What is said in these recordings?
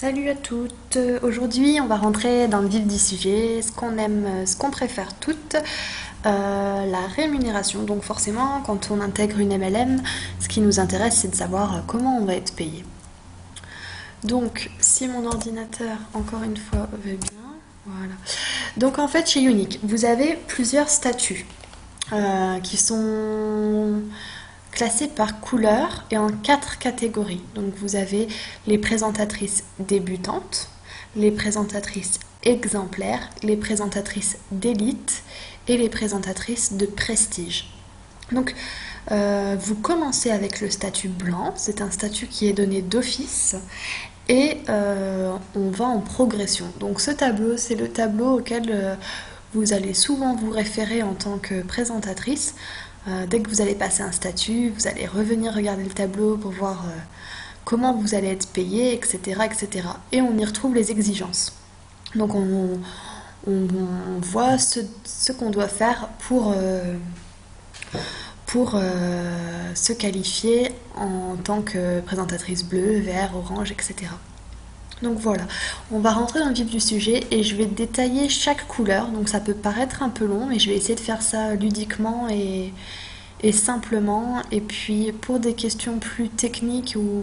Salut à toutes. Aujourd'hui on va rentrer dans le vif du sujet, ce qu'on aime, ce qu'on préfère toutes, la rémunération. Donc forcément quand on intègre une MLM, ce qui nous intéresse c'est de savoir comment on va être payé. Donc si mon ordinateur encore une fois veut bien, voilà. Donc en fait chez Unique vous avez plusieurs statuts qui sont classés par couleur et en 4 catégories. Donc vous avez les présentatrices débutantes, les présentatrices exemplaires, les présentatrices d'élite et les présentatrices de prestige. Donc vous commencez avec le statut blanc, c'est un statut qui est donné d'office et on va en progression. Donc ce tableau, c'est le tableau auquel vous allez souvent vous référer en tant que présentatrice. Dès que vous allez passer un statut, vous allez revenir regarder le tableau pour voir comment vous allez être payé, etc., etc. Et on y retrouve les exigences. Donc on voit ce qu'on doit faire pour se qualifier en tant que présentatrice bleue, vert, orange, etc. Donc voilà, on va rentrer dans le vif du sujet et je vais détailler chaque couleur. Donc ça peut paraître un peu long, mais je vais essayer de faire ça ludiquement et simplement. Et puis pour des questions plus techniques ou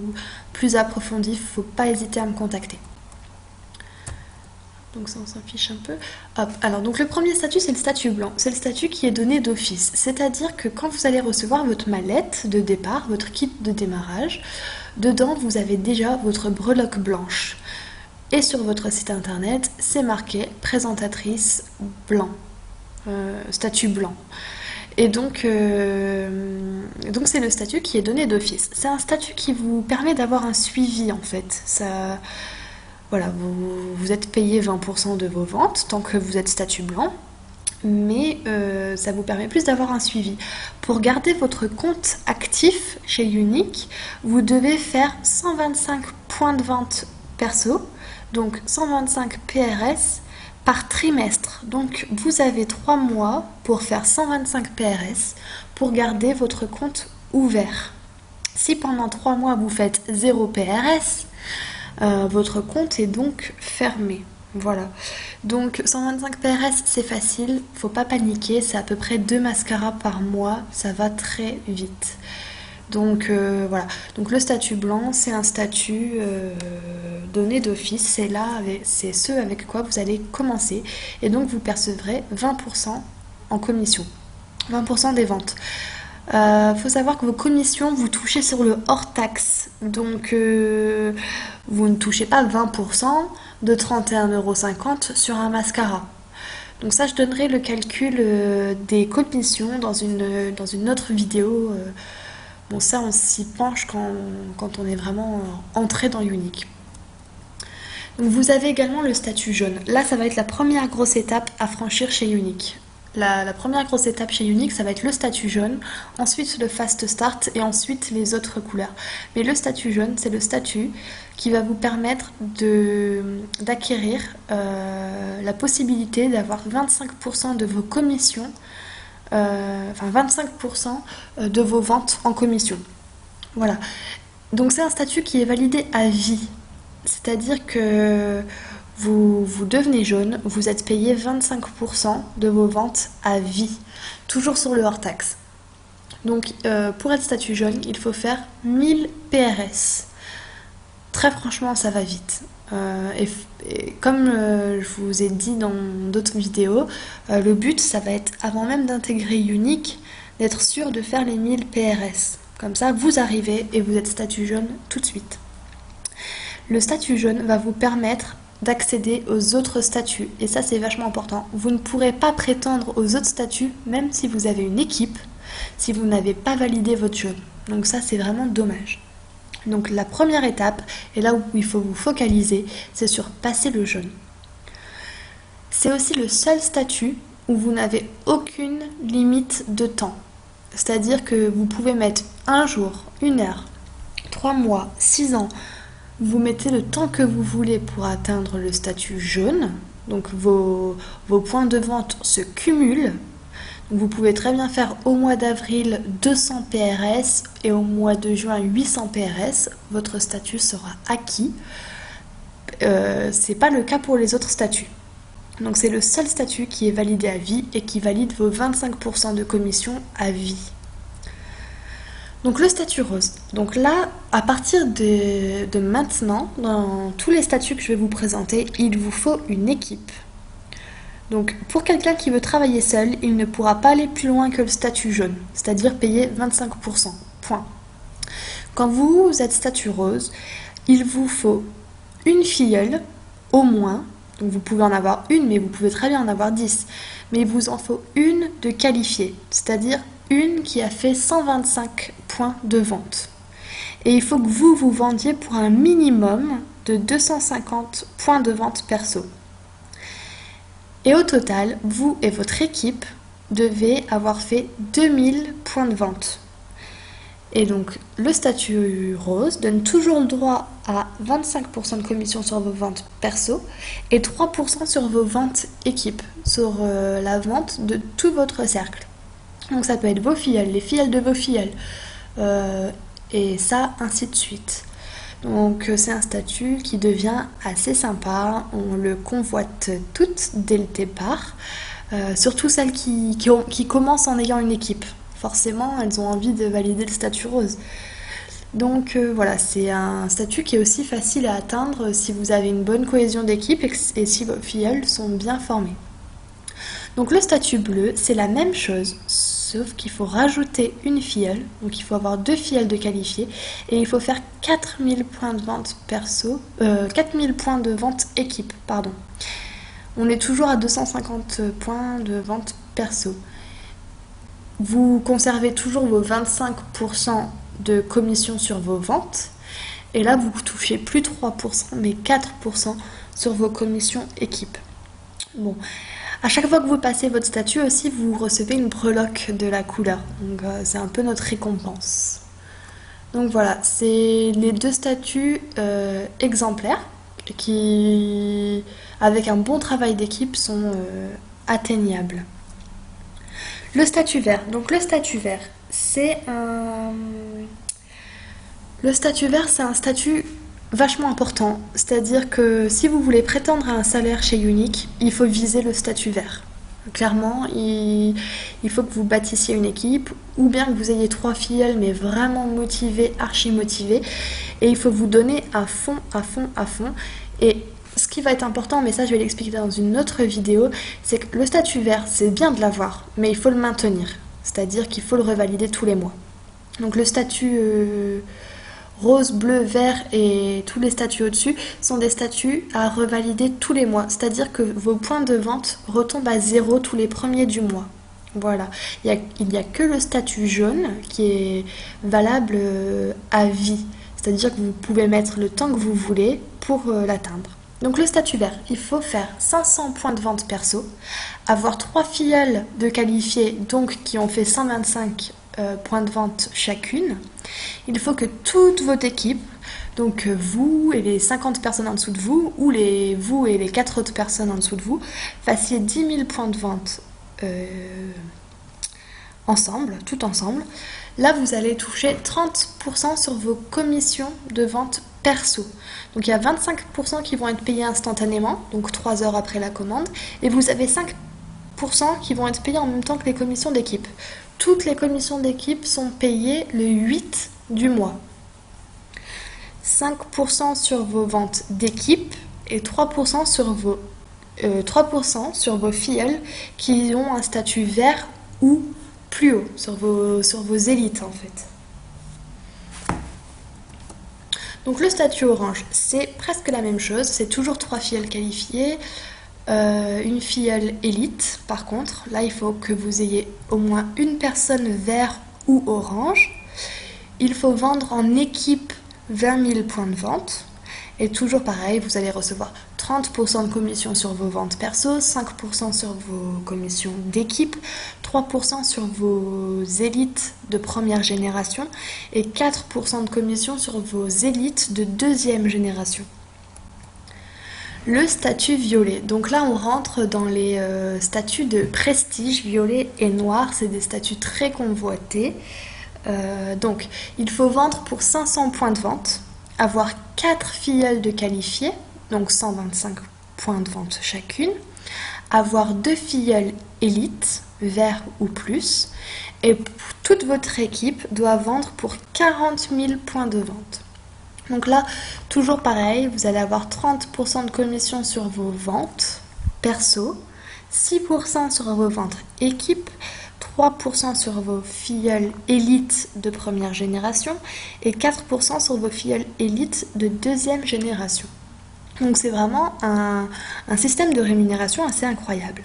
plus approfondies, il ne faut pas hésiter à me contacter. Donc ça on s'en fiche un peu. Hop. Alors donc le premier statut c'est le statut blanc, c'est le statut qui est donné d'office. C'est-à-dire que quand vous allez recevoir votre mallette de départ, votre kit de démarrage, dedans vous avez déjà votre breloque blanche. Et sur votre site internet c'est marqué présentatrice blanc, statut blanc. Et donc c'est le statut qui est donné d'office. C'est un statut qui vous permet d'avoir un suivi en fait. Ça, voilà, vous êtes payé 20% de vos ventes tant que vous êtes statut blanc, mais ça vous permet plus d'avoir un suivi. Pour garder votre compte actif chez Unique, vous devez faire 125 points de vente perso, donc 125 PRS par trimestre. Donc vous avez 3 mois pour faire 125 PRS pour garder votre compte ouvert. Si pendant 3 mois vous faites 0 PRS, votre compte est donc fermé. Voilà. Donc 125 PRS c'est facile, faut pas paniquer, c'est à peu près 2 mascaras par mois, ça va très vite. Donc voilà, donc le statut blanc c'est un statut donné d'office, c'est ce avec quoi vous allez commencer et donc vous percevrez 20% en commission, 20% des ventes. Faut savoir que vos commissions vous touchez sur le hors taxe, donc vous ne touchez pas 20% de 31,50 € sur un mascara. Donc ça je donnerai le calcul des commissions dans une autre vidéo. Bon ça on s'y penche quand on est vraiment entré dans Unique. Donc vous avez également le statut jaune. Là ça va être la première grosse étape à franchir chez Unique. La première grosse étape chez Unique ça va être le statut jaune, ensuite le fast start et ensuite les autres couleurs. Mais le statut jaune c'est le statut qui va vous permettre d'acquérir la possibilité d'avoir 25% de vos commissions, enfin 25% de vos ventes en commission. Voilà. Donc c'est un statut qui est validé à vie. C'est-à-dire que vous devenez jaune, vous êtes payé 25% de vos ventes à vie, toujours sur le hors taxe. Donc pour être statut jaune, il faut faire 1000 PRS. Très franchement, ça va vite. Et comme je vous ai dit dans d'autres vidéos, le but, ça va être, avant même d'intégrer Unique, d'être sûr de faire les 1000 PRS. Comme ça, vous arrivez et vous êtes statut jaune tout de suite. Le statut jaune va vous permettre d'accéder aux autres statuts. Et ça, c'est vachement important. Vous ne pourrez pas prétendre aux autres statuts, même si vous avez une équipe, si vous n'avez pas validé votre jaune. Donc ça, c'est vraiment dommage. Donc la première étape, et là où il faut vous focaliser, c'est sur passer le jaune. C'est aussi le seul statut où vous n'avez aucune limite de temps. C'est-à-dire que vous pouvez mettre 1 jour, 1 heure, 3 mois, 6 ans, vous mettez le temps que vous voulez pour atteindre le statut jaune. Donc vos points de vente se cumulent. Donc vous pouvez très bien faire au mois d'avril 200 PRS et au mois de juin 800 PRS. Votre statut sera acquis. c'est pas le cas pour les autres statuts. Donc c'est le seul statut qui est validé à vie et qui valide vos 25% de commission à vie. Donc le statut rose. Donc là, à partir de maintenant, dans tous les statuts que je vais vous présenter, il vous faut une équipe. Donc pour quelqu'un qui veut travailler seul, il ne pourra pas aller plus loin que le statut jaune, c'est-à-dire payer 25%. Point. Quand vous êtes statut rose, il vous faut une filleule, au moins. Donc vous pouvez en avoir une, mais vous pouvez très bien en avoir 10. Mais il vous en faut une de qualifiée, c'est-à-dire une qui a fait 125 points de vente. Et il faut que vous vendiez pour un minimum de 250 points de vente perso. Et au total, vous et votre équipe devez avoir fait 2000 points de vente. Et donc, le statut rose donne toujours le droit à 25% de commission sur vos ventes perso et 3% sur vos ventes équipe, sur la vente de tout votre cercle. Donc ça peut être vos filleuls, les filleuls de vos filleuls, et ça, ainsi de suite. Donc c'est un statut qui devient assez sympa, on le convoite toutes dès le départ, surtout celles qui commencent en ayant une équipe. Forcément, elles ont envie de valider le statut rose. Donc voilà, c'est un statut qui est aussi facile à atteindre si vous avez une bonne cohésion d'équipe et si vos filleuls sont bien formés. Donc le statut bleu, c'est la même chose, sauf qu'il faut rajouter une filleule, donc il faut avoir 2 filleuls de qualifiés, et il faut faire 4000 points de vente perso, 4000 points de vente équipe, pardon. On est toujours à 250 points de vente perso. Vous conservez toujours vos 25% de commission sur vos ventes, et là vous touchez plus 3%, mais 4% sur vos commissions équipe. Bon. À chaque fois que vous passez votre statut aussi, vous recevez une breloque de la couleur. Donc c'est un peu notre récompense. Donc voilà, c'est les 2 statuts exemplaires qui, avec un bon travail d'équipe, sont atteignables. Le statut vert. Donc le statut vert, c'est un... Le statut vert, c'est un statut vachement important, c'est-à-dire que si vous voulez prétendre à un salaire chez Unique, il faut viser le statut vert. Clairement, il faut que vous bâtissiez une équipe, ou bien que vous ayez 3 filleuls, mais vraiment motivés, archi motivés, et il faut vous donner à fond, à fond, à fond. Et ce qui va être important, mais ça je vais l'expliquer dans une autre vidéo, c'est que le statut vert, c'est bien de l'avoir, mais il faut le maintenir, c'est-à-dire qu'il faut le revalider tous les mois. Donc le statut... rose, bleu, vert et tous les statuts au-dessus sont des statuts à revalider tous les mois. C'est-à-dire que vos points de vente retombent à 0 tous les premiers du mois. Voilà. Il n'y a que le statut jaune qui est valable à vie. C'est-à-dire que vous pouvez mettre le temps que vous voulez pour l'atteindre. Donc le statut vert, il faut faire 500 points de vente perso, avoir 3 filleuls de qualifiés, donc qui ont fait 125 points de vente chacune. Il faut que toute votre équipe, donc vous et les 50 personnes en dessous de vous, ou vous et les 4 autres personnes en dessous de vous, fassiez 10 000 points de vente ensemble, tout ensemble. Là, vous allez toucher 30% sur vos commissions de vente perso. Donc il y a 25% qui vont être payés instantanément, donc 3 heures après la commande, et vous avez 5% qui vont être payés en même temps que les commissions d'équipe. Toutes les commissions d'équipe sont payées le 8 du mois. 5% sur vos ventes d'équipe et 3% sur vos filleuls qui ont un statut vert ou plus haut, sur vos élites en fait. Donc le statut orange, c'est presque la même chose, c'est toujours 3 filleuls qualifiés, une filleule élite. Par contre, là il faut que vous ayez au moins une personne vert ou orange. Il faut vendre en équipe 20 000 points de vente. Et toujours pareil, vous allez recevoir 30% de commission sur vos ventes perso, 5% sur vos commissions d'équipe, 3% sur vos élites de première génération et 4% de commission sur vos élites de deuxième génération. Le statut violet. Donc là, on rentre dans les statuts de prestige. Violet et noir, c'est des statuts très convoités. Donc, il faut vendre pour 500 points de vente, avoir 4 filleuls de qualifiés, donc 125 points de vente chacune, avoir 2 filleuls élites, vert ou plus, et toute votre équipe doit vendre pour 40 000 points de vente. Donc là, toujours pareil, vous allez avoir 30% de commission sur vos ventes perso, 6% sur vos ventes équipe, 3% sur vos filleuls élites de première génération et 4% sur vos filleuls élites de deuxième génération. Donc c'est vraiment un système de rémunération assez incroyable.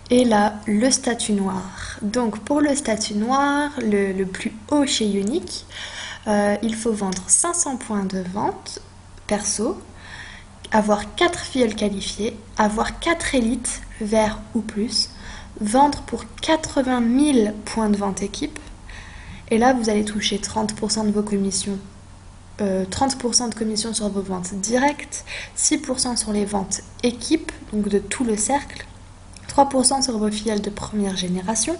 Et là, le statut noir. Donc pour le statut noir, le plus haut chez Unique, il faut vendre 500 points de vente perso, avoir 4 filleuls qualifiés, avoir 4 élites, vert ou plus, vendre pour 80 000 points de vente équipe. Et là, vous allez toucher 30% de vos commissions, 30% de commission sur vos ventes directes, 6% sur les ventes équipe, donc de tout le cercle, 3% sur vos filleuls de première génération,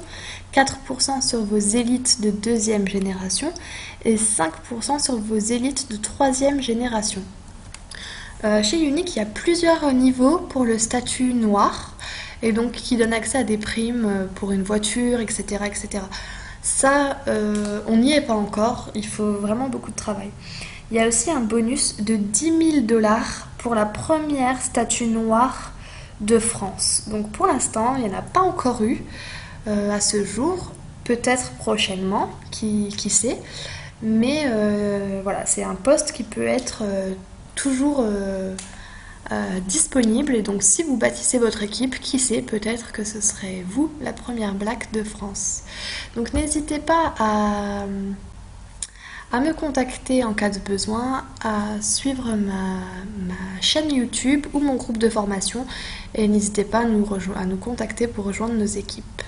4% sur vos élites de deuxième génération et 5% sur vos élites de troisième génération. Chez Unique, il y a plusieurs niveaux pour le statut noir et donc qui donne accès à des primes pour une voiture, etc. etc. Ça, on n'y est pas encore, il faut vraiment beaucoup de travail. Il y a aussi un bonus de 10 000 $ pour la première statue noire de France. Donc pour l'instant, il n'y en a pas encore eu à ce jour, peut-être prochainement, qui sait. Mais voilà, c'est un poste qui peut être toujours disponible. Et donc si vous bâtissez votre équipe, qui sait, peut-être que ce serait vous la première Black de France. Donc n'hésitez pas à me contacter en cas de besoin, à suivre ma chaîne YouTube ou mon groupe de formation et n'hésitez pas à nous contacter pour rejoindre nos équipes.